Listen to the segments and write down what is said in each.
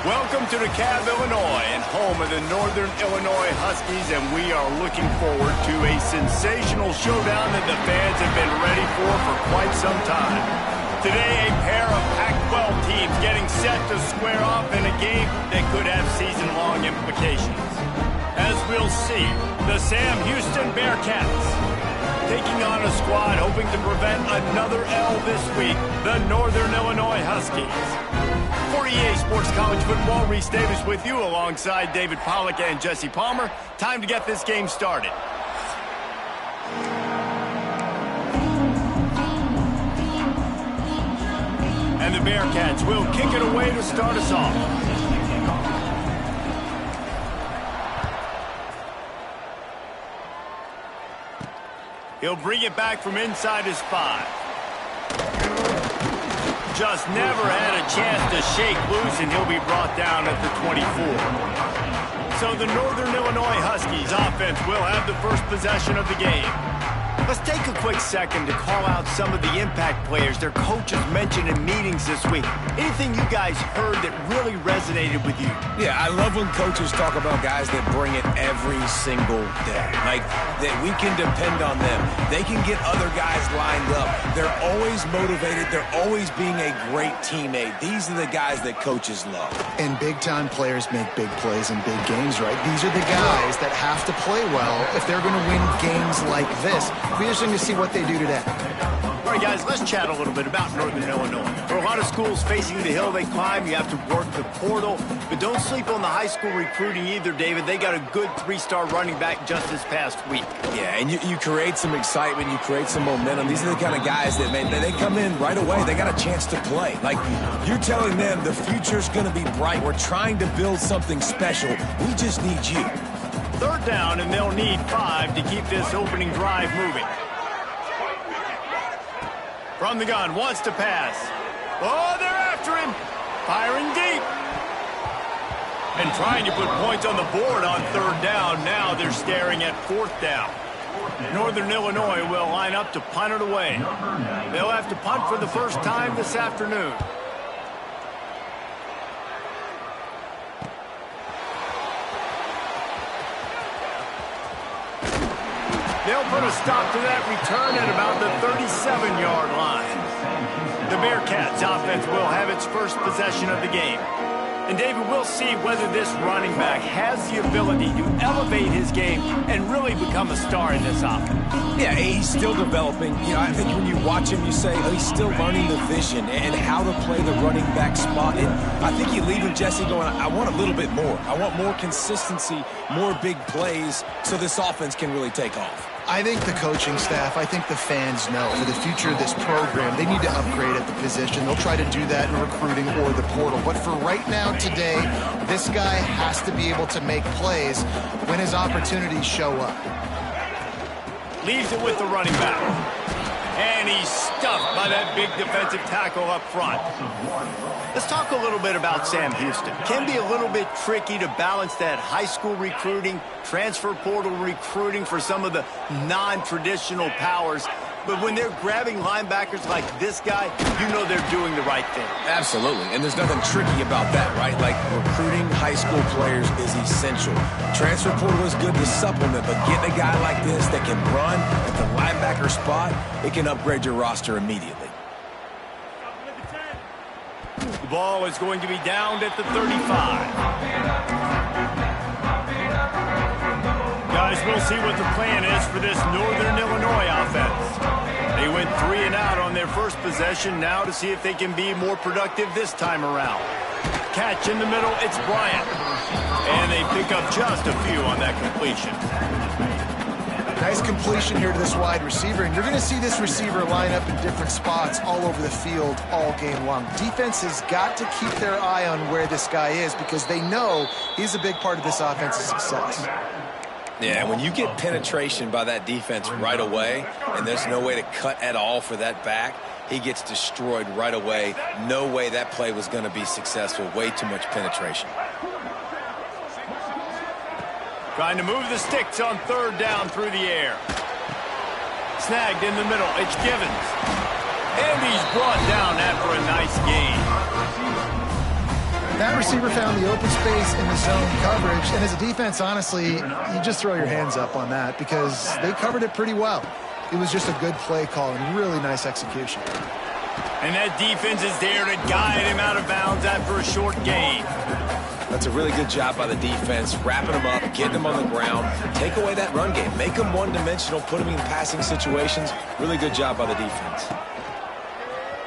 Welcome to DeKalb, Illinois, and home of the Northern Illinois Huskies, and we are looking forward to a sensational showdown that the fans have been ready for quite some time. Today, a pair of Pac-12 teams getting set to square off in a game that could have season-long implications. As we'll see, the Sam Houston Bearcats taking on a squad hoping to prevent another L this week, the Northern Illinois Huskies. For EA Sports College Football, Reese Davis with you alongside David Pollack and Jesse Palmer. Time to get this game started. And the Bearcats will kick it away to start us off. He'll bring it back from inside his 5. Just never had a chance to shake loose, and he'll be brought down at the 24. So the Northern Illinois Huskies offense will have the first possession of the game. Let's take a quick second to call out some of the impact players their coaches mentioned in meetings this week. Anything you guys heard that really resonated with you? Yeah, I love when coaches talk about guys that bring it every single day. Like, that we can depend on them. They can get other guys lined up. They're always motivated. They're always being a great teammate. These are the guys that coaches love. And big-time players make big plays in big games, right? These are the guys that have to play well if they're going to win games like this. It'll be interesting to see what they do today. All right, guys, let's chat a little bit about Northern Illinois. For a lot of schools facing the hill they climb, you have to work the portal. But don't sleep on the high school recruiting either, David. They got a good 3-star running back just this past week. Yeah, and you create some excitement. You create some momentum. These are the kind of guys that, man, they come in right away. They got a chance to play. Like, you're telling them the future's going to be bright. We're trying to build something special. We just need you. 3rd down, and they'll need 5 to keep this opening drive moving. From the gun, wants to pass. Oh, they're after him. Firing deep. And trying to put points on the board on 3rd down. Now they're staring at 4th down. Northern Illinois will line up to punt it away. They'll have to punt for the first time this afternoon. They'll put a stop to that return at about the 37-yard line. The Bearcats offense will have its first possession of the game. And David, we'll see whether this running back has the ability to elevate his game and really become a star in this offense. Yeah, he's still developing. You know, I think when you watch him, you say, oh, he's still learning the vision and how to play the running back spot. And I think you leave him, Jesse, going, I want a little bit more. I want more consistency, more big plays so this offense can really take off. I think the coaching staff, I think the fans know for the future of this program, they need to upgrade at the position. They'll try to do that in recruiting or the portal. But for right now, today, this guy has to be able to make plays when his opportunities show up. Leaves it with the running back. And he's stuffed by that big defensive tackle up front. Let's talk a little bit about Sam Houston. Can be a little bit tricky to balance that high school recruiting, transfer portal recruiting for some of the non-traditional powers. But when they're grabbing linebackers like this guy, you know they're doing the right thing. Absolutely, and there's nothing tricky about that, right? Like, recruiting high school players is essential. Transfer portal is good to supplement, but getting a guy like this that can run at the linebacker spot, it can upgrade your roster immediately. The ball is going to be downed at the 35. Guys, we'll see what the plan is for this Northern Illinois offense. They went 3 and out on their first possession. Now to see if they can be more productive this time around. Catch in the middle, it's Bryant. And they pick up just a few on that completion. Nice completion here to this wide receiver, and you're going to see this receiver line up in different spots all over the field all game long. Defense has got to keep their eye on where this guy is because they know he's a big part of this offense's success. Yeah, when you get penetration by that defense right away, and there's no way to cut at all for that back, he gets destroyed right away. No way that play was going to be successful. Way too much penetration. Trying to move the sticks on 3rd down through the air. Snagged in the middle. It's Givens. And he's brought down after a nice gain. That receiver found the open space in the zone coverage, and as a defense, honestly, you just throw your hands up on that because they covered it pretty well. It was just a good play call and really nice execution. And that defense is there to guide him out of bounds after a short gain. That's a really good job by the defense, wrapping them up, getting them on the ground, take away that run game, make them one-dimensional, put them in passing situations. Really good job by the defense.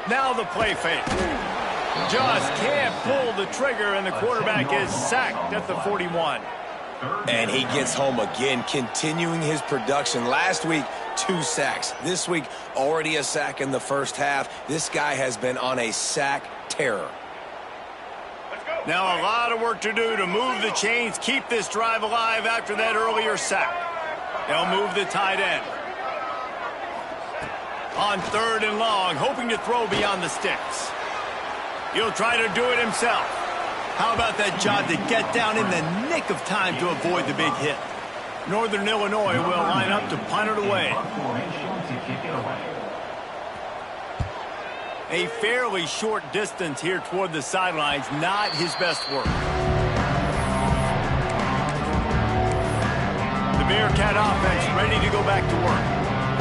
Now the play fake. Just can't pull the trigger, and the quarterback is sacked at the 41. And he gets home again, continuing his production. Last week, 2 sacks. This week, already a sack in the first half. This guy has been on a sack terror. Now a lot of work to do to move the chains, keep this drive alive after that earlier sack. They'll move the tight end. On 3rd and long, hoping to throw beyond the sticks. He'll try to do it himself. How about that job to get down in the nick of time to avoid the big hit? Northern Illinois will line up to punt it away. A fairly short distance here toward the sidelines, not his best work. The Bearcat offense ready to go back to work.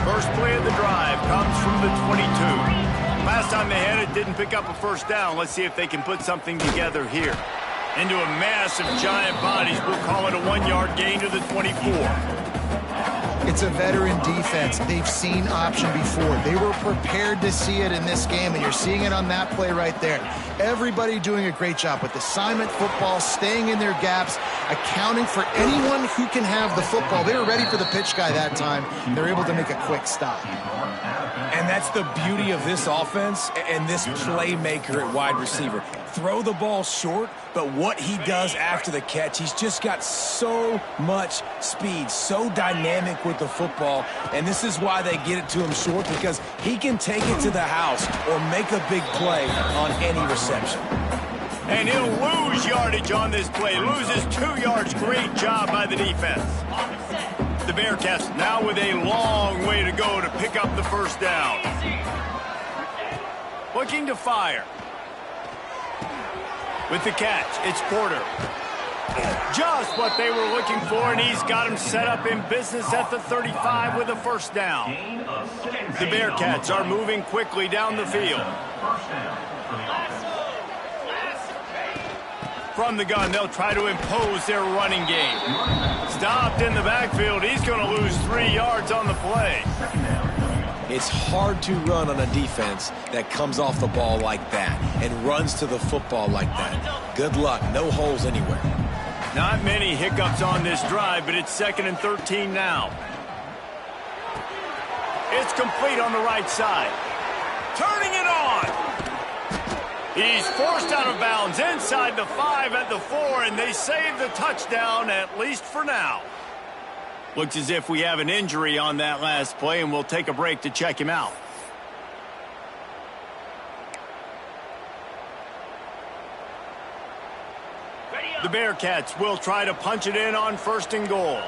First play of the drive comes from the 22. Last time they had it, didn't pick up a first down. Let's see if they can put something together here. Into a massive giant bodies. We'll call it a 1-yard gain to the 24. It's a veteran defense. They've seen option before. They were prepared to see it in this game, and you're seeing it on that play right there. Everybody doing a great job with assignment football, staying in their gaps, accounting for anyone who can have the football. They were ready for the pitch guy that time. They're able to make a quick stop. And that's the beauty of this offense and this playmaker at wide receiver. Throw the ball short, but what he does after the catch, he's just got so much speed, so dynamic with the football, and this is why they get it to him short, because he can take it to the house or make a big play on any reception. And he'll lose yardage on this play. Loses 2 yards. Great job by the defense. The Bearcats now with a long way to go to pick up the first down. Looking to fire. With the catch, it's Porter. Just what they were looking for, and he's got him set up in business at the 35 with a first down. The Bearcats are moving quickly down the field. From the gun, they'll try to impose their running game. Stopped in the backfield. He's going to lose 3 yards on the play. It's hard to run on a defense that comes off the ball like that and runs to the football like that. Good luck. No holes anywhere. Not many hiccups on this drive, but it's 2nd and 13 now. It's complete on the right side. Turning it on. He's forced out of bounds inside the 5 at the 4, and they save the touchdown, at least for now. Looks as if we have an injury on that last play, and we'll take a break to check him out. The Bearcats will try to punch it in on 1st and goal.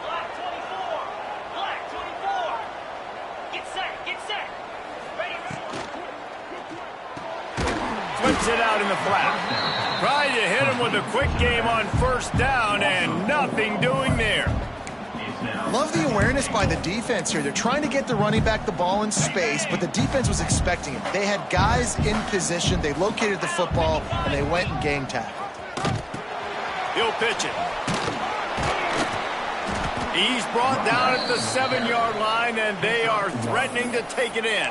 Black 24. Black 24. Get set. Get set. Ready. Flips it out in the flat. Tried to hit him with a quick game on 1st down, and nothing doing there. Love the awareness by the defense here. They're trying to get the running back the ball in space, but the defense was expecting it. They had guys in position. They located the football, and they went and gang tackled. He'll pitch it. He's brought down at the 7-yard line, and they are threatening to take it in.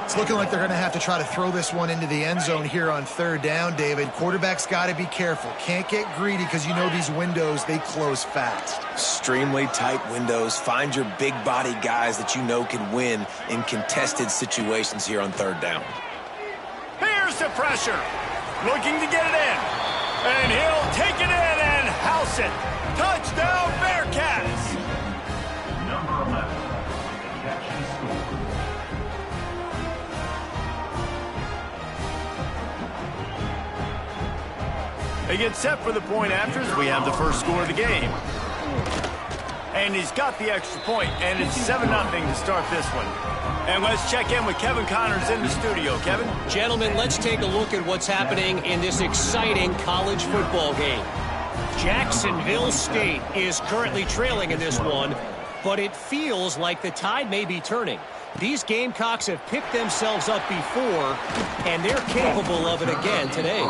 It's looking like they're going to have to try to throw this one into the end zone here on 3rd down, David. Quarterback's got to be careful. Can't get greedy because you know these windows, they close fast. Extremely tight windows. Find your big body guys that you know can win in contested situations here on 3rd down. Here's the pressure. Looking to get it in. And he'll take it in and house it. Touchdown, Bearcats. Number 11, catch and score. They get set for the point after as we have the first score of the game. And he's got the extra point, and it's 7-0 to start this one. And let's check in with Kevin Connors in the studio. Kevin? Gentlemen, let's take a look at what's happening in this exciting college football game. Jacksonville State is currently trailing in this one, but it feels like the tide may be turning. These Gamecocks have picked themselves up before, and they're capable of it again today.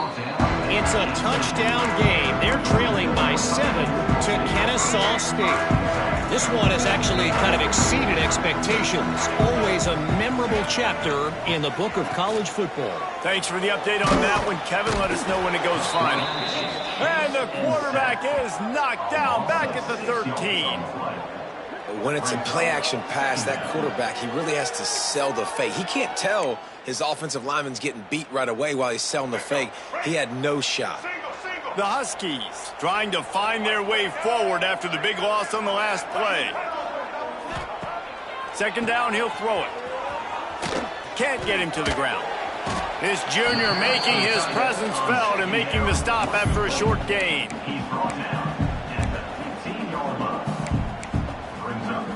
It's a touchdown game. They're trailing by 7 to Kennesaw State. This one has actually kind of exceeded expectations. Always a memorable chapter in the book of college football. Thanks for the update on that one, Kevin. Let us know when it goes final. And the quarterback is knocked down back at the 13. When it's a play-action pass, that quarterback, he really has to sell the fake. He can't tell his offensive lineman's getting beat right away while he's selling the fake. He had no shot. The Huskies trying to find their way forward after the big loss on the last play. Second down, he'll throw it. Can't get him to the ground. This junior making his presence felt and making the stop after a short gain. He's brought down at the 15-yard line. Brings up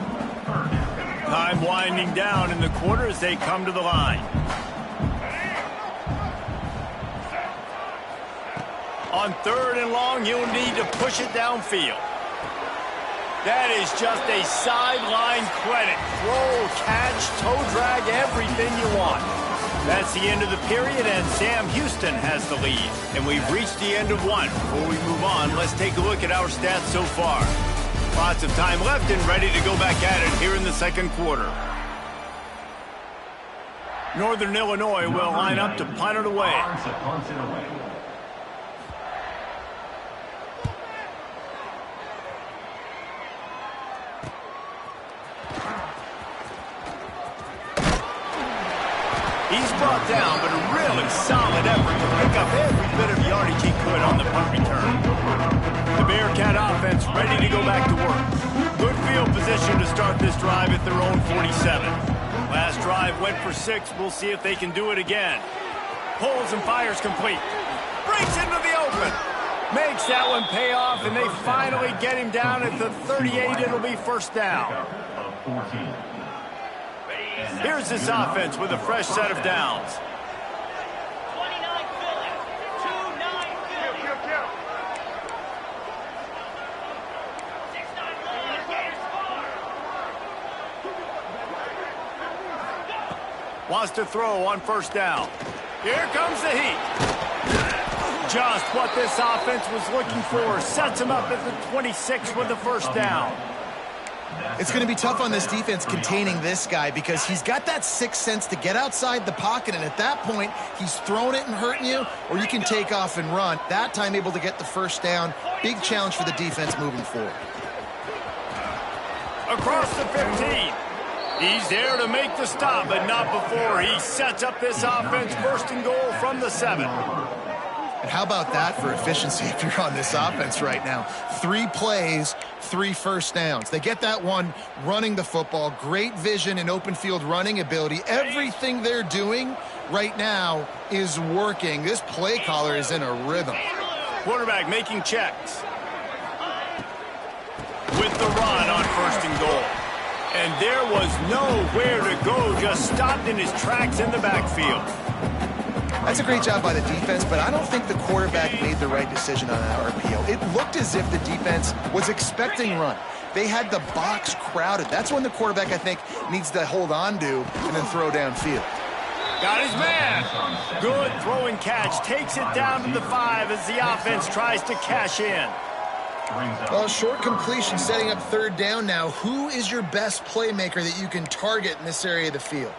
third down. Time winding down in the quarter as they come to the line. On third and long, you'll need to push it downfield. That is just a sideline credit. Throw, catch, toe drag, everything you want. That's the end of the period, and Sam Houston has the lead. And we've reached the end of one. Before we move on, let's take a look at our stats so far. Lots of time left and ready to go back at it here in the second quarter. Northern Illinois will line up to punt it away. He's brought down, but a really solid effort to pick up every bit of yardage he could on the punt return. The Bearcat offense ready to go back to work. Good field position to start this drive at their own 47. Last drive went for 6. We'll see if they can do it again. Pulls and fires complete. Breaks into the open. Makes that one pay off, and they finally get him down at the 38. It'll be first down. Here's this offense with a fresh set of downs. 29 Philly. 2-9 Philly. 6-9 Philly. Gators score. Wants to throw on first down. Here comes the heat. Just what this offense was looking for. Sets him up at the 26 with the first down. It's going to be tough on this defense containing this guy because he's got that sixth sense to get outside the pocket, and at that point, he's throwing it and hurting you, or you can take off and run. That time able to get the first down. Big challenge for the defense moving forward. Across the 15. He's there to make the stop, but not before he sets up this offense first and goal from the 7. And how about that for efficiency if you're on this offense right now? 3 plays, 3 first downs. They get that one running the football. Great vision and open field running ability. Everything they're doing right now is working. This play caller is in a rhythm. Quarterback making checks. With the run on first and goal. And there was nowhere to go, just stopped in his tracks in the backfield. That's a great job by the defense, but I don't think the quarterback made the right decision on that RPO. It looked as if the defense was expecting run. They had the box crowded. That's when the quarterback, I think, needs to hold on to and then throw downfield. Got his man. Good throw and catch. Takes it down to the 5 as the offense tries to cash in. Well, short completion setting up third down now. Who is your best playmaker that you can target in this area of the field?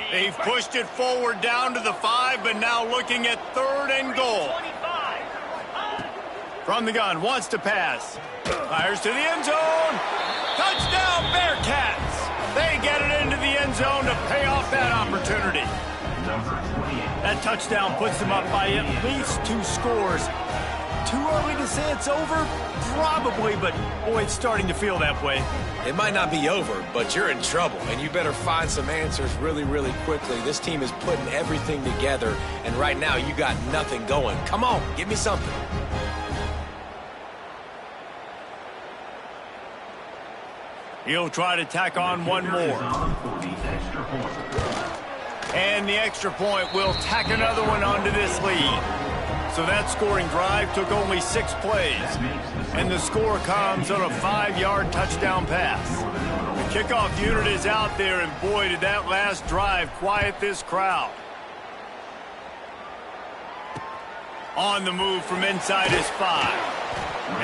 They've pushed it forward down to the 5, but now looking at third and goal. From the gun, wants to pass. Fires to the end zone. Touchdown, Bearcats. They get it into the end zone to pay off that opportunity. That touchdown puts them up by at least 2 scores. Too early to say it's over? Probably, but boy, it's starting to feel that way. It might not be over, but you're in trouble, and you better find some answers really, really quickly. This team is putting everything together, and right now you got nothing going. Come on, give me something. He'll try to tack on one more. And the extra point will tack another one onto this lead. So that scoring drive took only 6 plays. And the score comes on a 5-yard touchdown pass. The kickoff unit is out there, and boy, did that last drive quiet this crowd. On the move from inside his 5.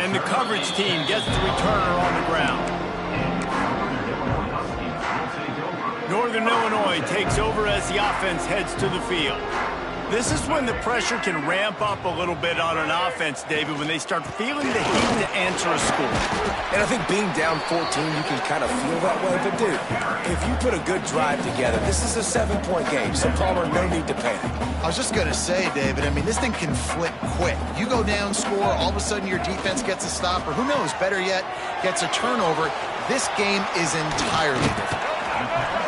And the coverage team gets the returner on the ground. Northern Illinois takes over as the offense heads to the field. This is when the pressure can ramp up a little bit on an offense, David, when they start feeling the heat to answer a score. And I think being down 14, you can kind of feel that way. But, dude, if you put a good drive together, this is a 7-point game, so Palmer, no need to panic. I was just going to say, David, I mean, this thing can flip quick. You go down, score, all of a sudden your defense gets a stop, or who knows, better yet, gets a turnover. This game is entirely different.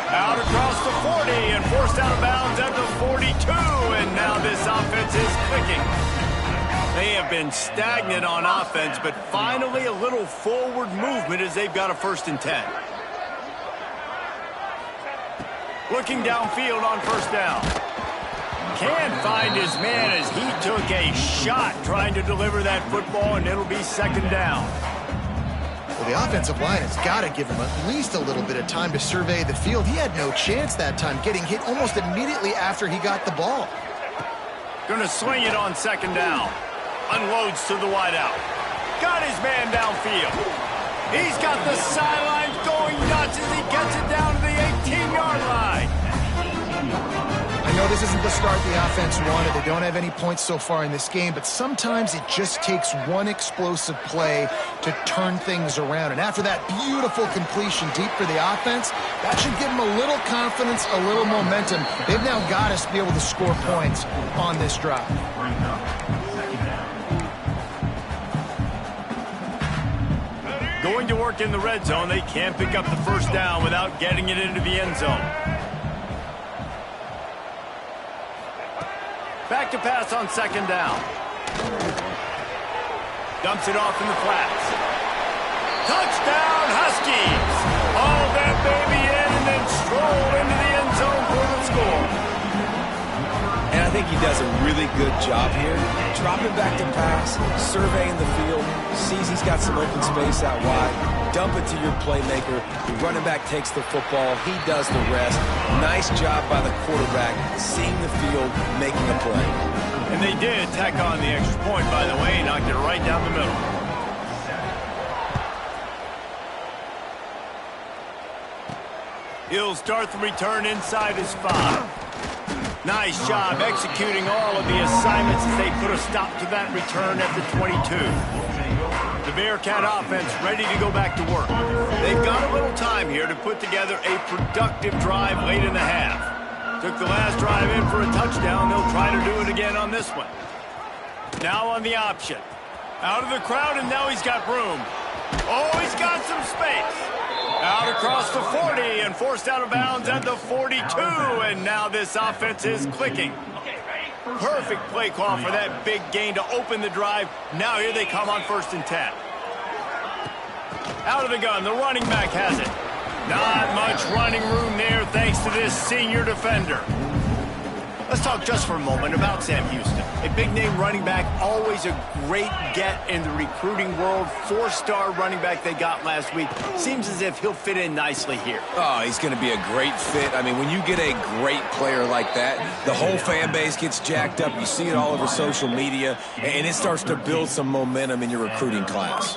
Out across the 40 and forced out of bounds at the 42, and now this offense is clicking. They have been stagnant on offense, but finally a little forward movement as they've got a 1st and 10. Looking downfield on 1st down. Can't find his man as he took a shot trying to deliver that football, and it'll be 2nd down. Well, the offensive line has got to give him at least a little bit of time to survey the field. He had no chance that time, getting hit almost immediately after he got the ball. Going to swing it on 2nd down. Unloads to the wideout. Got his man downfield. He's got the sidelines going nuts as he gets it down to the 18-yard line. I know this isn't the start the offense wanted. They don't have any points so far in this game, but sometimes it just takes one explosive play to turn things around. And after that beautiful completion deep for the offense, that should give them a little confidence, a little momentum. They've now got us to be able to score points on this drive. Going to work in the red zone, they can't pick up the 1st down without getting it into the end zone. Back to pass on 2nd down. Dumps it off in the flats. Touchdown, Huskies! Haul that baby in and then stroll into the end zone for the score. And I think he does a really good job here. Dropping back to pass, surveying the field, sees he's got some open space out wide, dump it to your playmaker. The running back takes the football. He does the rest. Nice job by the quarterback, seeing the field, making a play. And they did tack on the extra point, by the way, knocked it right down the middle. He'll start the return inside his 5. Nice job executing all of the assignments as they put a stop to that return at the 22. The Bearcat offense ready to go back to work. They've got a little time here to put together a productive drive late in the half. Took the last drive in for a touchdown. They'll try to do it again on this one. Now on the option. Out of the crowd, and now he's got room. Oh, he's got some space. Out across the 40 and forced out of bounds at the 42, and now this offense is clicking. Perfect play call for that big gain to open the drive. Now here they come on 1st and 10. Out of the gun, the running back has it. Not much running room there thanks to this senior defender. Let's talk just for a moment about Sam Houston. A big-name running back, always a great get in the recruiting world. 4-star running back they got last week. Seems as if he'll fit in nicely here. Oh, he's going to be a great fit. I mean, when you get a great player like that, the whole fan base gets jacked up. You see it all over social media, and it starts to build some momentum in your recruiting class.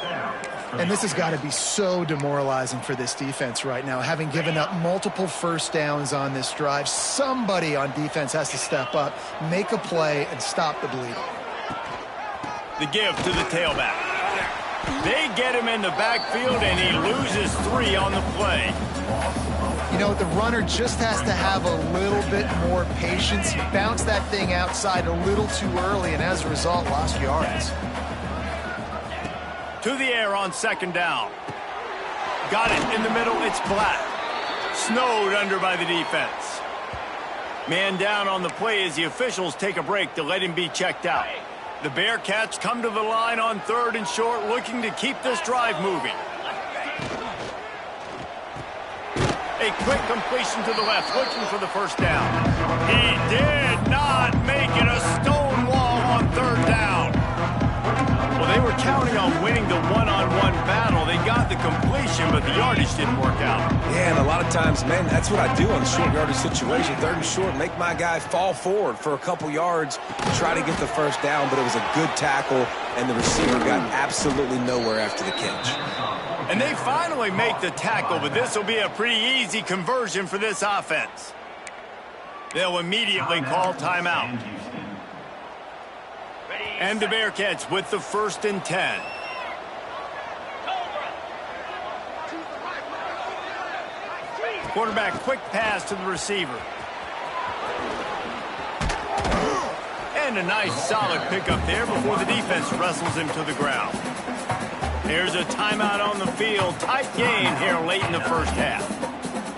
And this has got to be so demoralizing for this defense right now. Having given up multiple 1st downs on this drive, somebody on defense has to step up, make a play, and stop the bleeding. The give to the tailback. They get him in the backfield, and he loses 3 on the play. You know, the runner just has to have a little bit more patience. He bounced that thing outside a little too early, and as a result, lost yards. To the air on 2nd down. Got it in the middle. It's Black. Snowed under by the defense. Man down on the play as the officials take a break to let him be checked out. The Bearcats come to the line on 3rd and short, looking to keep this drive moving. A quick completion to the left, looking for the first down. He did not make it a stone wall on third down. Well, they were counting on winning the one-on-one battle. They got the completion, but the yardage didn't work out. Yeah, and a lot of times, man, that's what I do on the short yardage situation. Third and short, make my guy fall forward for a couple yards, try to get the first down, but it was a good tackle, and the receiver got absolutely nowhere after the catch. And they finally make the tackle, but this will be a pretty easy conversion for this offense. They'll immediately call timeout. And the Bearcats with the 1st and 10. Quarterback quick pass to the receiver. And a nice solid pickup there before the defense wrestles him to the ground. There's a timeout on the field. Tight game here late in the first half.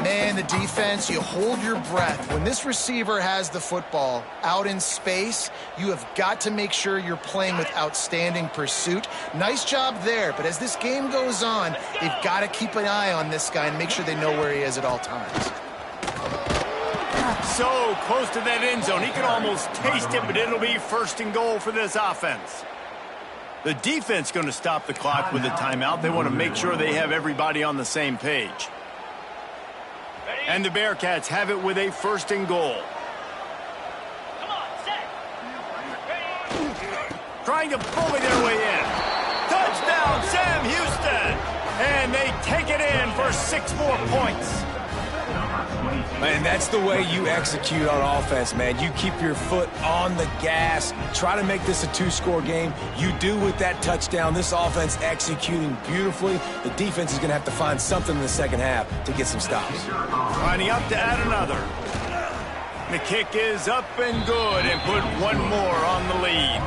Man, the defense, you hold your breath. When this receiver has the football out in space, you have got to make sure you're playing with outstanding pursuit. Nice job there, but as this game goes on, they've got to keep an eye on this guy and make sure they know where he is at all times. So close to that end zone. He can almost taste it, but it'll be 1st and goal for this offense. The defense going to stop the clock with a timeout. They want to make sure they have everybody on the same page. And the Bearcats have it with a 1st and goal. Come on, set. Trying to bully their way in. Touchdown, Sam Houston! And they take it in for 6 more points. Man, that's the way you execute on offense, man. You keep your foot on the gas. Try to make this a 2-score game. You do with that touchdown. This offense executing beautifully. The defense is going to have to find something in the second half to get some stops. Lining up to add another. The kick is up and good and put 1 more on the lead.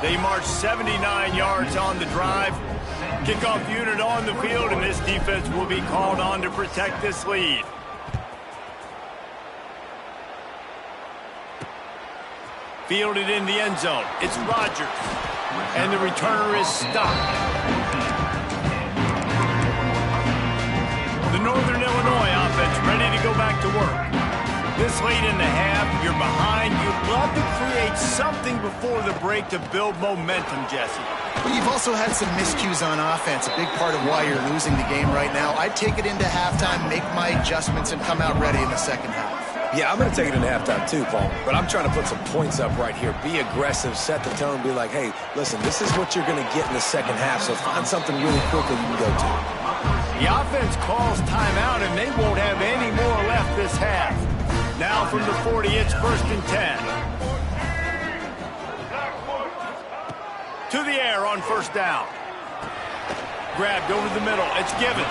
They march 79 yards on the drive. Kickoff unit on the field, and this defense will be called on to protect this lead. Fielded in the end zone. It's Rodgers. And the returner is stopped. The Northern Illinois offense ready to go back to work. This late in the half, you're behind. You'd love to create something before the break to build momentum, Jesse. But you've also had some miscues on offense, a big part of why you're losing the game right now. I'd take it into halftime, make my adjustments, and come out ready in the second half. Yeah, I'm going to take it into halftime too, Paul. But I'm trying to put some points up right here. Be aggressive, set the tone, be like, hey, listen, this is what you're going to get in the second half, so find something really quickly you can go to. The offense calls timeout, and they won't have any more left this half. Now from the 40, it's 1st and 10. To the air on 1st down. Grabbed over the middle. It's Givens.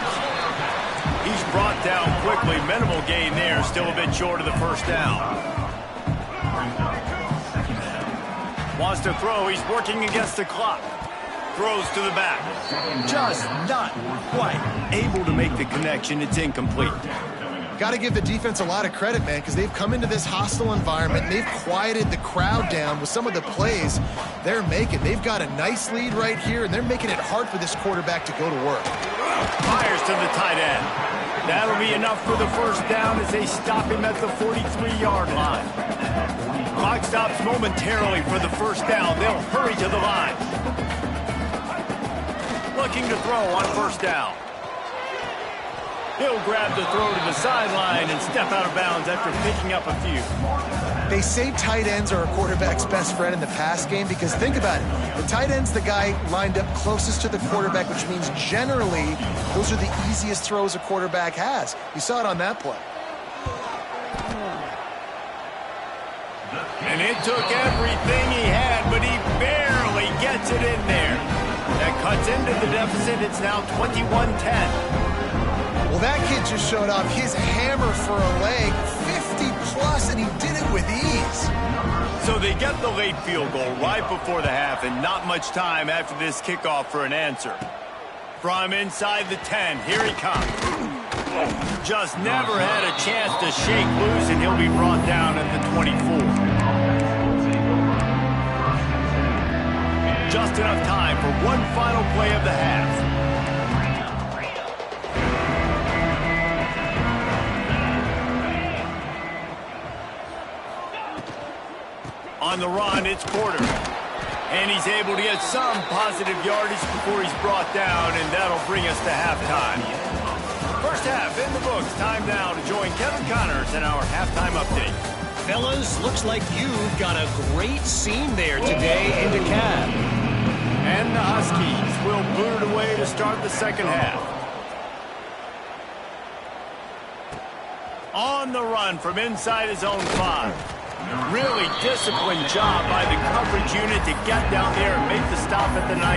He's brought down quickly. Minimal gain there. Still a bit short of the 1st down. Wants to throw. He's working against the clock. Throws to the back. Just not quite able to make the connection. It's incomplete. Got to give the defense a lot of credit, man, because they've come into this hostile environment and they've quieted the crowd down with some of the plays they're making. They've got a nice lead right here, and they're making it hard for this quarterback to go to work. Fires to the tight end. That'll be enough for the 1st down as they stop him at the 43-yard line. Clock stops momentarily for the 1st down. They'll hurry to the line. Looking to throw on 1st down. He'll grab the throw to the sideline and step out of bounds after picking up a few. They say tight ends are a quarterback's best friend in the pass game because think about it. The tight end's the guy lined up closest to the quarterback, which means generally those are the easiest throws a quarterback has. You saw it on that play. And it took everything he had, but he barely gets it in there. That cuts into the deficit. It's now 21-10. Well, that kid just showed off his hammer for a leg, 50-plus, and he did it with ease. So they get the late field goal right before the half, and not much time after this kickoff for an answer. From inside the 10, here he comes. Just never had a chance to shake loose, and he'll be brought down at the 24. Just enough time for one final play of the half. On the run, it's Porter. And he's able to get some positive yardage before he's brought down, and that'll bring us to halftime. First half in the books. Time now to join Kevin Connors in our halftime update. Fellas, looks like you've got a great scene there today in DeKalb. And the Huskies will boot it away to start the second half. On the run from inside his own 5. Really disciplined job by the coverage unit to get down there and make the stop at the 19.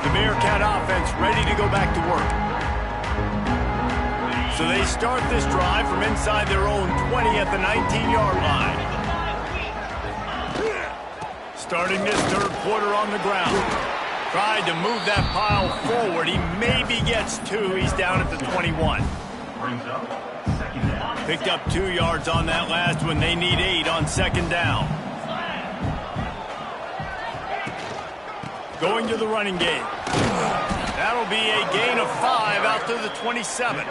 The Bearcat offense ready to go back to work. So they start this drive from inside their own 20 at the 19-yard line. Starting this third quarter on the ground. Tried to move that pile forward. He maybe gets 2. He's down at the 21. Picked up 2 yards on that last one. They need 8 on second down. Going to the running game. That'll be a gain of 5 out to the 27.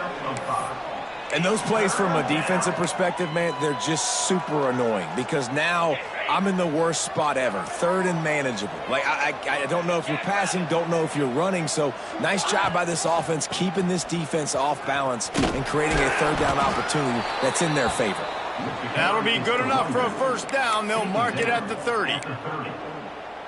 And those plays from a defensive perspective, man, they're just super annoying because now I'm in the worst spot ever, third and manageable. Like, I don't know if you're passing, don't know if you're running, so nice job by this offense keeping this defense off balance and creating a third down opportunity that's in their favor. That'll be good enough for a first down. They'll mark it at the 30.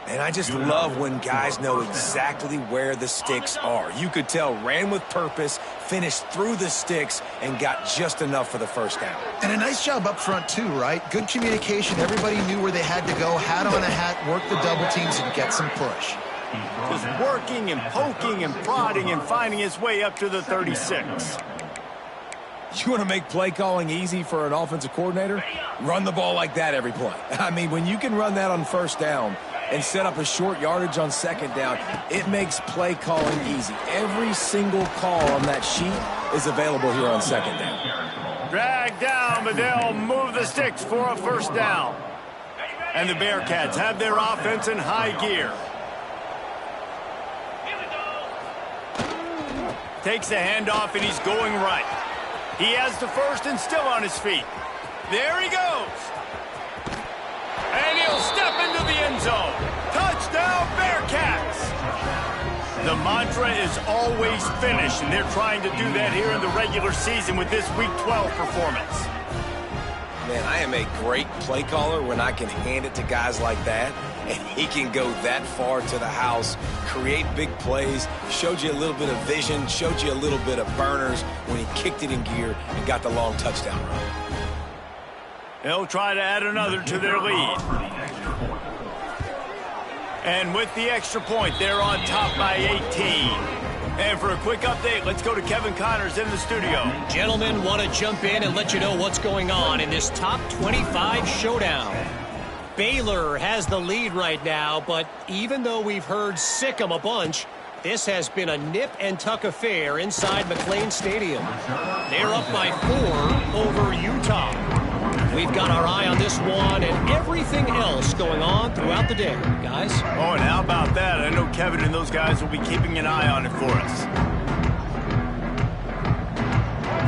And I just love when guys know exactly where the sticks are. You could tell ran with purpose, finished through the sticks, and got just enough for the first down. And a nice job up front, too, right? Good communication. Everybody knew where they had to go, hat on a hat, work the double teams, and get some push. Just working and poking and prodding and finding his way up to the 36. You want to make play calling easy for an offensive coordinator? Run the ball like that every play. I mean, when you can run that on first down and set up a short yardage on second down, it makes play calling easy. Every single call on that sheet is available here on second down. Drag down, but they'll move the sticks for a first down. And the Bearcats have their offense in high gear. Takes the handoff, and he's going right. He has the first and still on his feet. There he goes. And he'll step into the end zone. Touchdown, Bearcats! The mantra is always finish, and they're trying to do that here in the regular season with this Week 12 performance. Man, I am a great play caller when I can hand it to guys like that, and he can go that far to the house, create big plays, showed you a little bit of vision, showed you a little bit of burners when he kicked it in gear and got the long touchdown run. They'll try to add another to their lead. And with the extra point, they're on top by 18. And for a quick update, let's go to Kevin Connors in the studio. Gentlemen, want to jump in and let you know what's going on in this top 25 showdown. Baylor has the lead right now, but even though we've heard sick 'em a bunch, this has been a nip-and-tuck affair inside McLean Stadium. They're up by 4 over Utah. We've got our eye on this one and everything else going on throughout the day, guys. Oh, and how about that? I know Kevin and those guys will be keeping an eye on it for us.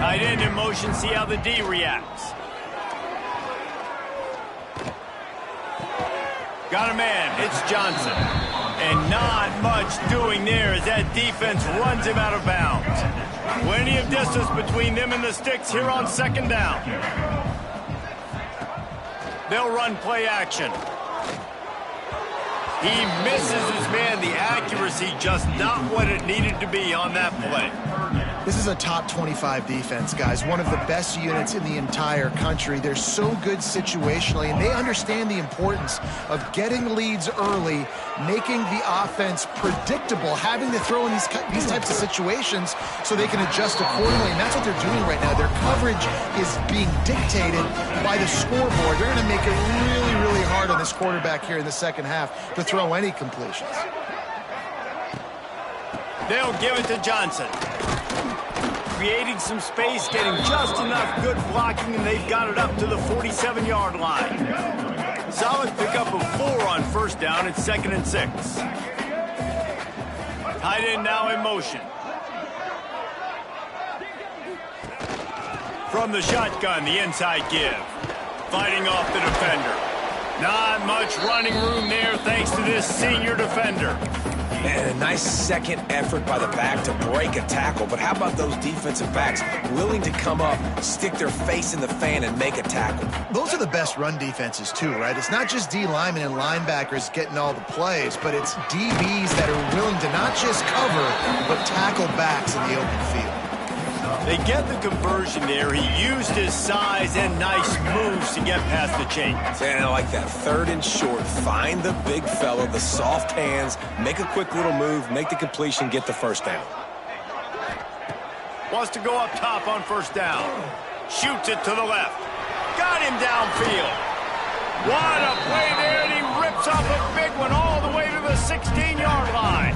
Tight end in motion, see how the D reacts. Got a man, it's Johnson. And not much doing there as that defense runs him out of bounds. Plenty of distance between them and the sticks here on second down. They'll run play action. He misses his man. The accuracy just not what it needed to be on that play. This is a top 25 defense, guys. One of the best units in the entire country. They're so good situationally, and they understand the importance of getting leads early, making the offense predictable, having to throw in these types of situations so they can adjust accordingly. And that's what they're doing right now. Their coverage is being dictated by the scoreboard. They're going to make it really, really hard on this quarterback here in the second half to throw any completions. They'll give it to Johnson. Creating some space, getting just enough good blocking, and they've got it up to the 47-yard line. Solid pickup of 4 on first down. It's 2nd and 6. Tight end now in motion. From the shotgun, the inside give. Fighting off the defender. Not much running room there thanks to this senior defender. And a nice second effort by the back to break a tackle. But how about those defensive backs willing to come up, stick their face in the fan, and make a tackle? Those are the best run defenses, too, right? It's not just D linemen and linebackers getting all the plays, but it's DBs that are willing to not just cover, but tackle backs in the open field. They get the conversion there. He used his size and nice moves to get past the chains. And I like that. 3rd and short. Find the big fella, the soft hands, make a quick little move, make the completion, get the first down. Wants to go up top on first down. Shoots it to the left. Got him downfield. What a play there, and he rips off a big one all the way to the 16-yard line.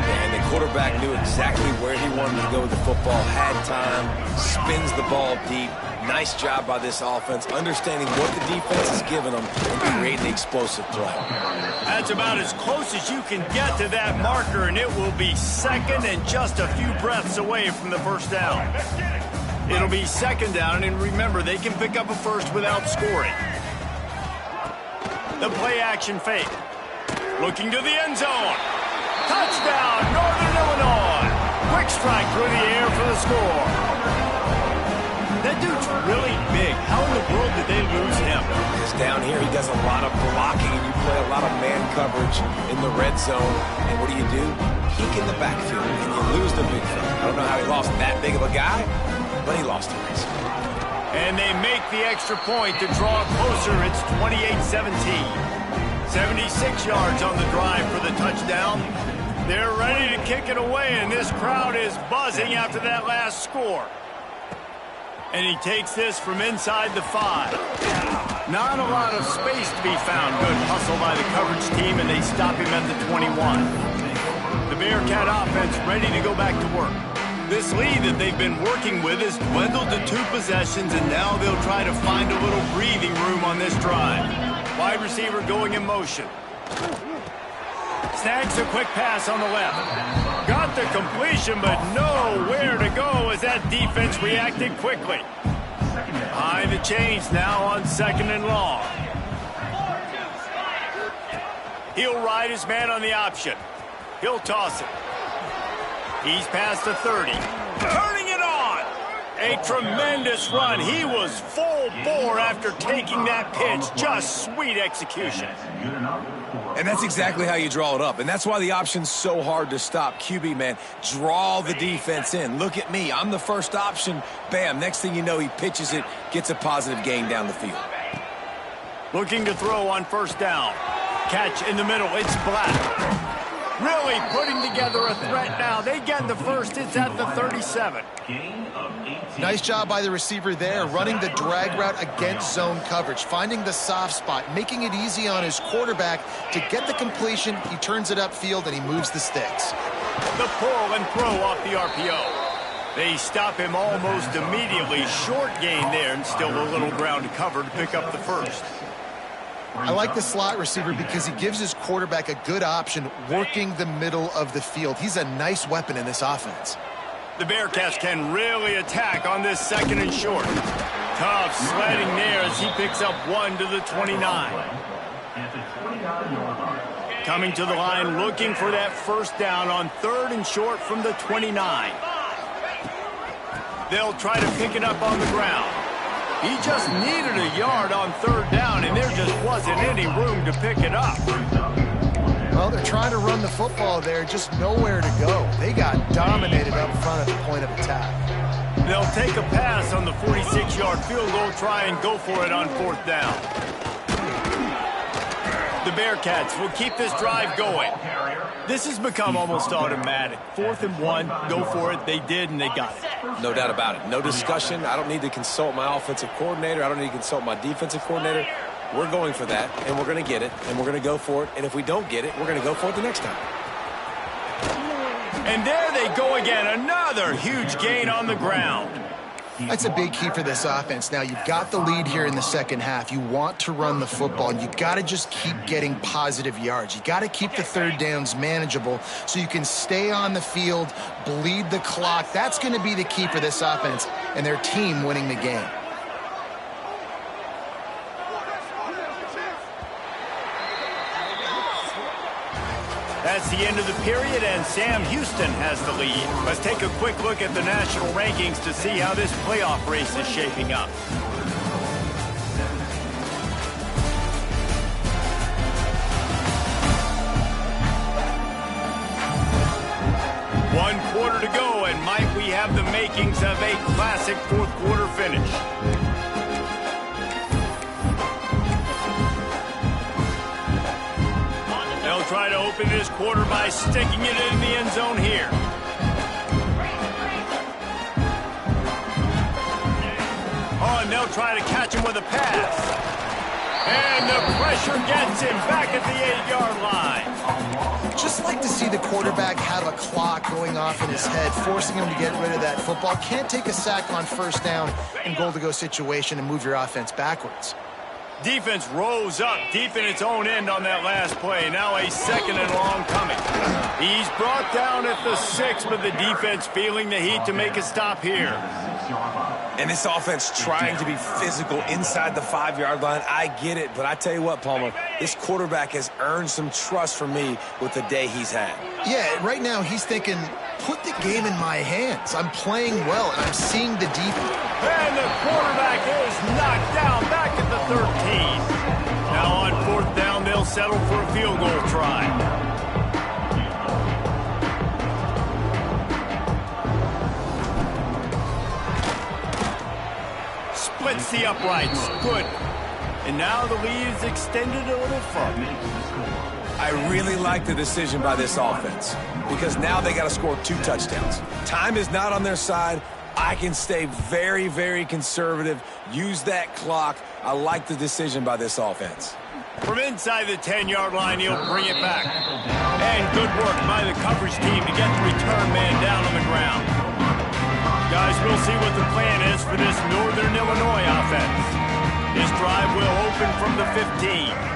And the quarterback knew exactly where he wanted to go with the football, had time, spins the ball deep. Nice job by this offense, understanding what the defense is giving them and creating the explosive play. That's about as close as you can get to that marker, and it will be second and just a few breaths away from the first down. It'll be second down, and remember, they can pick up a first without scoring. The play-action fake. Looking to the end zone. Touchdown, Northern Illinois. Quick strike through the air for the score. That dude's really big. How in the world did they lose him? Because down here he does a lot of blocking, and you play a lot of man coverage in the red zone. And what do? Peek in the backfield, and you lose the big fella. I don't know how he lost that big of a guy, but he lost the race. And they make the extra point to draw closer. It's 28-17. 76 yards on the drive for the touchdown. They're ready to kick it away, and this crowd is buzzing after that last score. And he takes this from inside the 5. Not a lot of space to be found. Good hustle by the coverage team, and they stop him at the 21. The Bearcat offense ready to go back to work. This lead that they've been working with has dwindled to 2 possessions, and now they'll try to find a little breathing room on this drive. Wide receiver going in motion. Snags a quick pass on the left. Got the completion, but nowhere to go as that defense reacted quickly. Behind the chains now on 2nd and long. He'll ride his man on the option. He'll toss it. He's past the 30. Turning it on. A tremendous run. He was full bore after taking that pitch. Just sweet execution. And that's exactly how you draw it up. And that's why the option's so hard to stop. QB, man, draw the defense in. Look at me. I'm the first option. Bam. Next thing you know, he pitches it, gets a positive gain down the field. Looking to throw on first down. Catch in the middle. It's Black. Really putting together a threat now. They get the first. It's at the 37. Nice job by the receiver there, running the drag route against zone coverage, finding the soft spot, making it easy on his quarterback to get the completion. He turns it upfield, and he moves the sticks. The pull and throw off the RPO. They stop him almost immediately. Short gain there, and still a little ground to cover to pick up the first. I like the slot receiver because he gives his quarterback a good option working the middle of the field. He's a nice weapon in this offense. The Bearcats can really attack on this 2nd and short. Tough sledding there as he picks up 1 to the 29. Coming to the line, looking for that first down on 3rd and short from the 29. They'll try to pick it up on the ground. He just needed a yard on 3rd down, and there just wasn't any room to pick it up. Well, they're trying to run the football there, just nowhere to go. They got dominated up front at the point of attack. They'll take a pass on the 46-yard field goal, try and go for it on 4th down. The Bearcats will keep this drive going. This has become almost automatic. 4th and 1, go for it. They did, and they got it. No doubt about it. No discussion. I don't need to consult my offensive coordinator. I don't need to consult my defensive coordinator. We're going for that, and we're going to get it, and we're going to go for it. And if we don't get it, we're going to go for it the next time. And there they go again. Another huge gain on the ground. That's a big key for this offense. Now, you've got the lead here in the second half. You want to run the football, and you've got to just keep getting positive yards. You got to keep the 3rd downs manageable so you can stay on the field, bleed the clock. That's going to be the key for this offense and their team winning the game. That's the end of the period, and Sam Houston has the lead. Let's take a quick look at the national rankings to see how this playoff race is shaping up. One quarter to go, and might we have the makings of a classic fourth quarter finish. They'll try to open this quarter by sticking it in the end zone here. Oh, and they'll try to catch him with a pass. And the pressure gets him back at the 8-yard line. Just like to see the quarterback have a clock going off in his head, forcing him to get rid of that football. Can't take a sack on first down in goal-to-go situation and move your offense backwards. Defense rose up deep in its own end on that last play. Now a second and long coming. He's brought down at the 6, but the defense feeling the heat to make a stop here. And this offense trying to be physical inside the 5-yard line. I get it, but I tell you what, Palmer, this quarterback has earned some trust from me with the day he's had. Yeah, right now he's thinking, put the game in my hands. I'm playing well, and I'm seeing the defense. And the quarterback is knocked down back at the 13. Now on fourth down, they'll settle for a field goal try. Splits the uprights. Good. And now the lead is extended a little further. I really like the decision by this offense because now they got to score 2 touchdowns. Time is not on their side. I can stay very, very conservative, use that clock. I like the decision by this offense. From inside the 10-yard line, he'll bring it back. And good work by the coverage team to get the return man down on the ground. Guys, we'll see what the plan is for this Northern Illinois offense. This drive will open from the 15.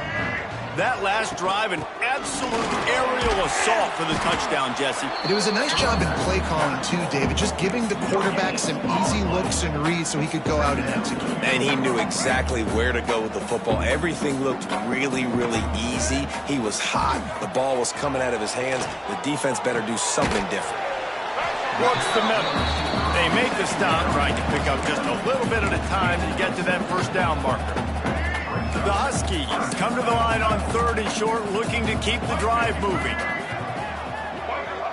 That last drive, an absolute aerial assault for the touchdown, Jesse. It was a nice job in play calling, too, David, just giving the quarterback some easy looks and reads so he could go out and execute. And he knew exactly where to go with the football. Everything looked really, really easy. He was hot. The ball was coming out of his hands. The defense better do something different. Works the middle. They make the stop, trying to pick up just a little bit at a time to get to that first down marker. The Huskies come to the line on 3rd and short, looking to keep the drive moving.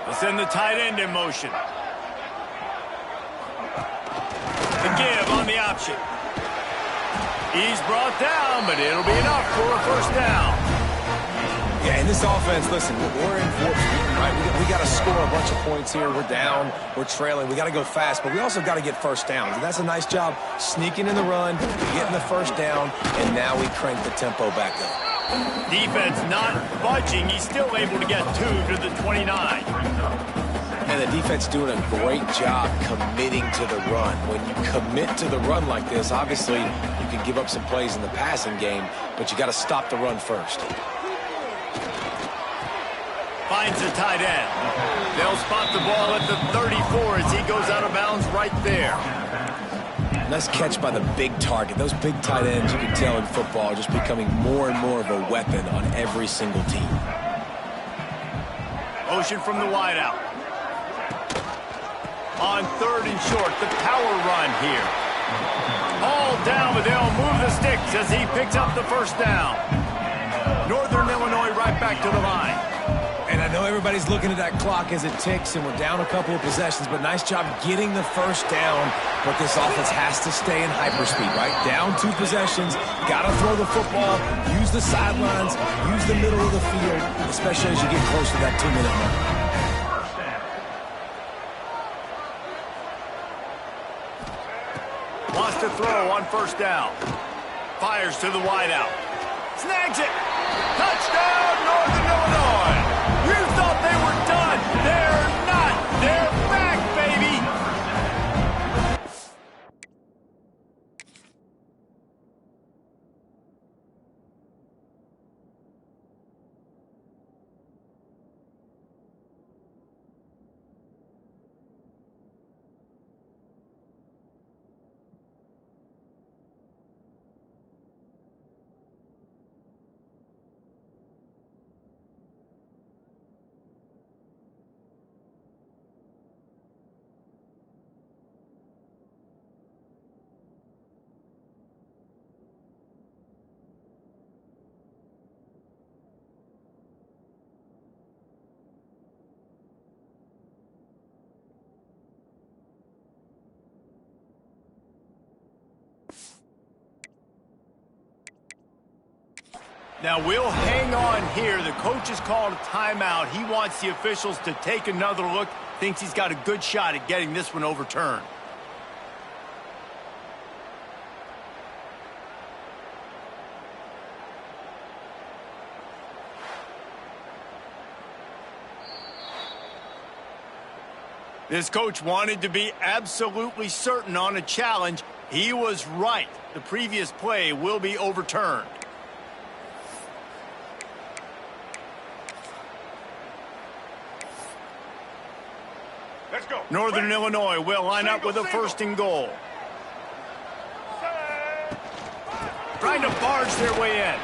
They'll send the tight end in motion. The give on the option. He's brought down, but it'll be enough for a first down. Yeah, and this offense, listen, we're in fourth, right? We got to score a bunch of points here. We're down. We're trailing. We got to go fast, but we also got to get first downs. And that's a nice job sneaking in the run, getting the first down, and now we crank the tempo back up. Defense not budging. He's still able to get 2 to the 29. And the defense doing a great job committing to the run. When you commit to the run like this, obviously you can give up some plays in the passing game, but you got to stop the run first. Finds the tight end. They'll spot the ball at the 34 as he goes out of bounds right there. Nice catch by the big target. Those big tight ends, you can tell in football, are just becoming more and more of a weapon on every single team. Motion from the wideout. On 3rd and short, the power run here. All down, but they'll move the sticks as he picks up the first down. Northern Illinois right back to the line. And I know everybody's looking at that clock as it ticks, and we're down a couple of possessions, but nice job getting the first down. But this offense has to stay in hyperspeed, right? Down 2 possessions, got to throw the football, use the sidelines, use the middle of the field, especially as you get close to that 2-minute mark. Wants to throw on first down. Fires to the wideout. Snags it. Touchdown, Northern Illinois. You thought they were done. They're not. They're back, baby. Now, we'll hang on here. The coach has called a timeout. He wants the officials to take another look. Thinks he's got a good shot at getting this one overturned. This coach wanted to be absolutely certain on a challenge. He was right. The previous play will be overturned. Let's go. Northern Illinois will line up with a first and goal. Trying to barge their way in.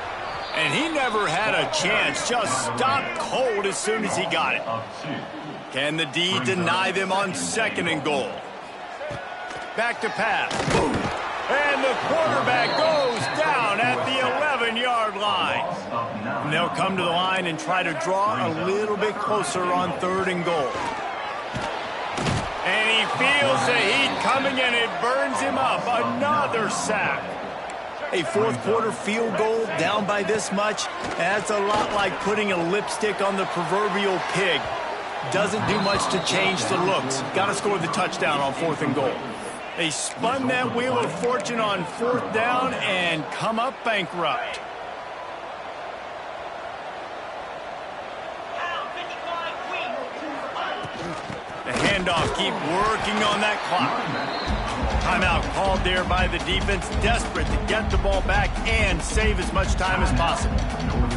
And he never had a chance. Just stopped cold as soon as he got it. Can the D deny them on second and goal? Back to pass. And the quarterback goes down at the 11-yard line. And they'll come to the line and try to draw a little bit closer on third and goal. And he feels the heat coming and it burns him up. Another sack. A fourth quarter field goal down by this much, that's a lot like putting a lipstick on the proverbial pig. Doesn't do much to change the looks. Got to score the touchdown on fourth and goal. They spun that wheel of fortune on fourth down and come up bankrupt. The handoff, keep working on that clock. Timeout called there by the defense, desperate to get the ball back and save as much time as possible.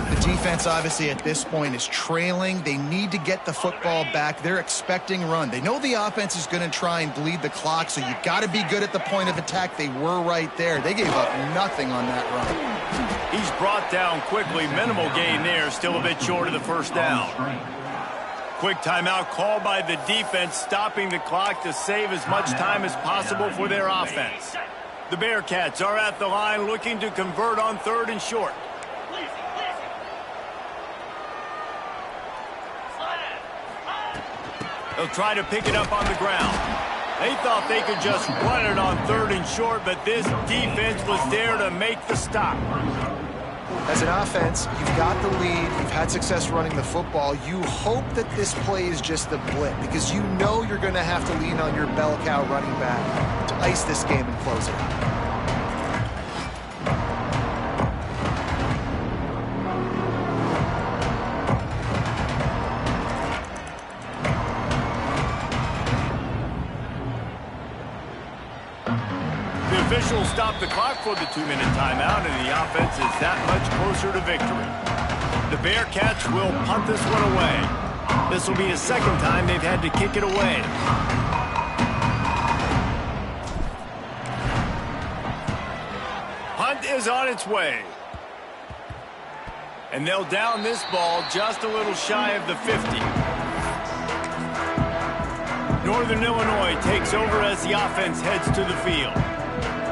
The defense, obviously, at this point is trailing. They need to get the football back. They're expecting run. They know the offense is going to try and bleed the clock, so you got to be good at the point of attack. They were right there. They gave up nothing on that run. He's brought down quickly. Minimal gain there, still a bit short of the first down. Quick timeout called by the defense, stopping the clock to save as much time as possible for their offense. The Bearcats are at the line looking to convert on third and short. They'll try to pick it up on the ground. They thought they could just run it on third and short, but this defense was there to make the stop. As an offense, you've got the lead. You've had success running the football. You hope that this play is just a blip because you know you're going to have to lean on your bell cow running back to ice this game and close it out. The officials stop the clock for the 2-minute timeout, and the offense is that much closer to victory. The Bearcats will punt this one away. This will be the second time they've had to kick it away. Punt is on its way. And they'll down this ball just a little shy of the 50. Northern Illinois takes over as the offense heads to the field.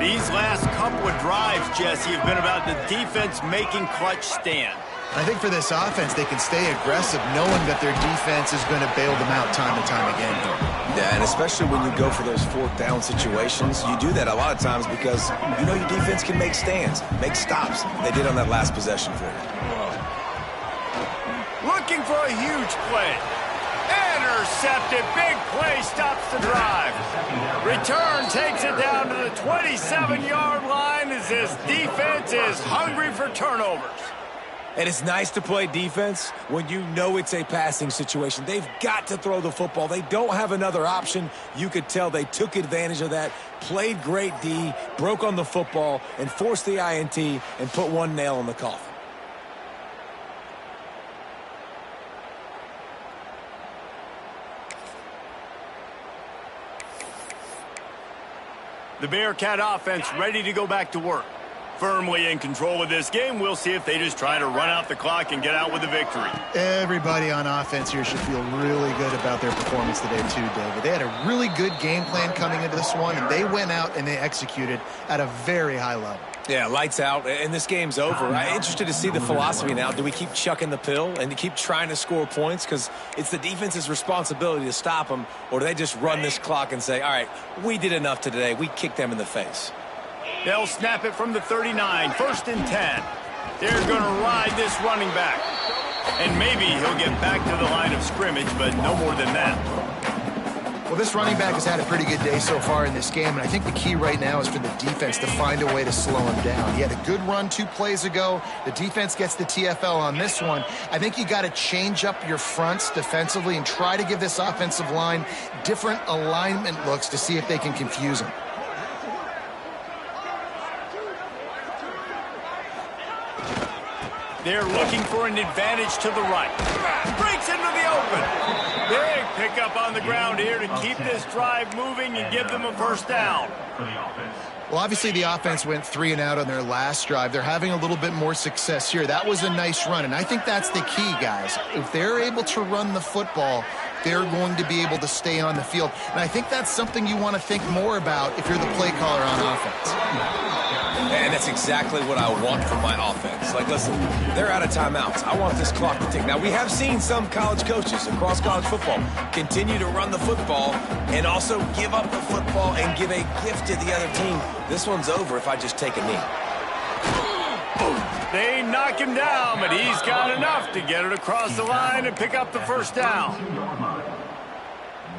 These last couple of drives, Jesse, have been about the defense making clutch stand. I think for this offense, they can stay aggressive knowing that their defense is going to bail them out time and time again. Yeah, and especially when you go for those fourth down situations, you do that a lot of times because you know your defense can make stands, make stops. They did on that last possession for you. Looking for a huge play. Intercepted. Big play stops the drive. Return takes it down to the 27-yard line as this defense is hungry for turnovers. And it's nice to play defense when you know it's a passing situation. They've got to throw the football. They don't have another option. You could tell they took advantage of that, played great D, broke on the football, and forced the INT and put one nail in the coffin. The Bearcat offense ready to go back to work. Firmly in control of this game. We'll see if they just try to run out the clock and get out with a victory. Everybody on offense here should feel really good about their performance today too, David. They had a really good game plan coming into this one, and they went out and they executed at a very high level. Yeah, lights out, and this game's over. I'm interested to see the philosophy now. Do we keep chucking the pill and keep trying to score points because it's the defense's responsibility to stop them, or do they just run this clock and say, all right, we did enough today. We kicked them in the face. They'll snap it from the 39, 1st and 10. They're going to ride this running back. And maybe he'll get back to the line of scrimmage, but no more than that. Well, this running back has had a pretty good day so far in this game, and I think the key right now is for the defense to find a way to slow him down. He had a good run 2 plays ago. The defense gets the TFL on this one. I think you got to change up your fronts defensively and try to give this offensive line different alignment looks to see if they can confuse him. They're looking for an advantage to the right. Breaks into the open. Big pickup on the ground here to keep this drive moving and give them a first down. Well, obviously the offense went 3 and out on their last drive. They're having a little bit more success here. That was a nice run, and I think that's the key, guys. If they're able to run the football, they're going to be able to stay on the field. And I think that's something you want to think more about if you're the play caller on offense. And that's exactly what I want from my offense. Like, listen, they're out of timeouts. I want this clock to tick. Now, we have seen some college coaches across college football continue to run the football and also give up the football and give a gift to the other team. This one's over if I just take a knee. They knock him down, but he's got enough to get it across the line and pick up the first down.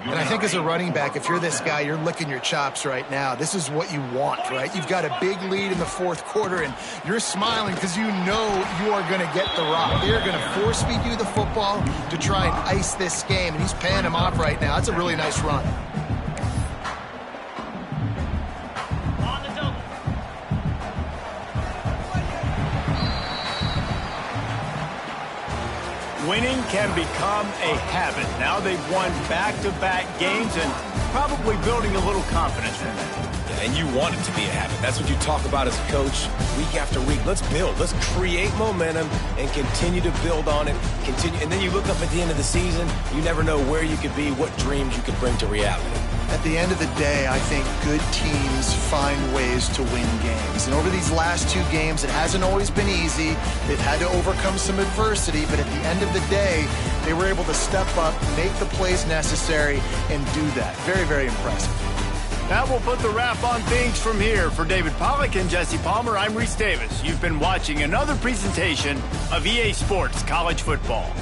And I think as a running back, if you're this guy, you're licking your chops right now. This is what you want, right? You've got a big lead in the 4th quarter, and you're smiling because you know you are going to get the rock. They're going to force-feed you the football to try and ice this game, and he's paying him off right now. That's a really nice run. On the double. Winning can become a habit. Now they've won back-to-back games and probably building a little confidence from that. Yeah, and you want it to be a habit. That's what you talk about as a coach week after week. Let's build. Let's create momentum and continue to build on it. And then you look up at the end of the season, you never know where you could be, what dreams you could bring to reality. At the end of the day, I think good teams find ways to win games. And over these last 2 games, it hasn't always been easy. They've had to overcome some adversity, but at the end of the day, they were able to step up, make the plays necessary, and do that. Very, very impressive. That will put the wrap on things from here. For David Pollack and Jesse Palmer, I'm Reese Davis. You've been watching another presentation of EA Sports College Football.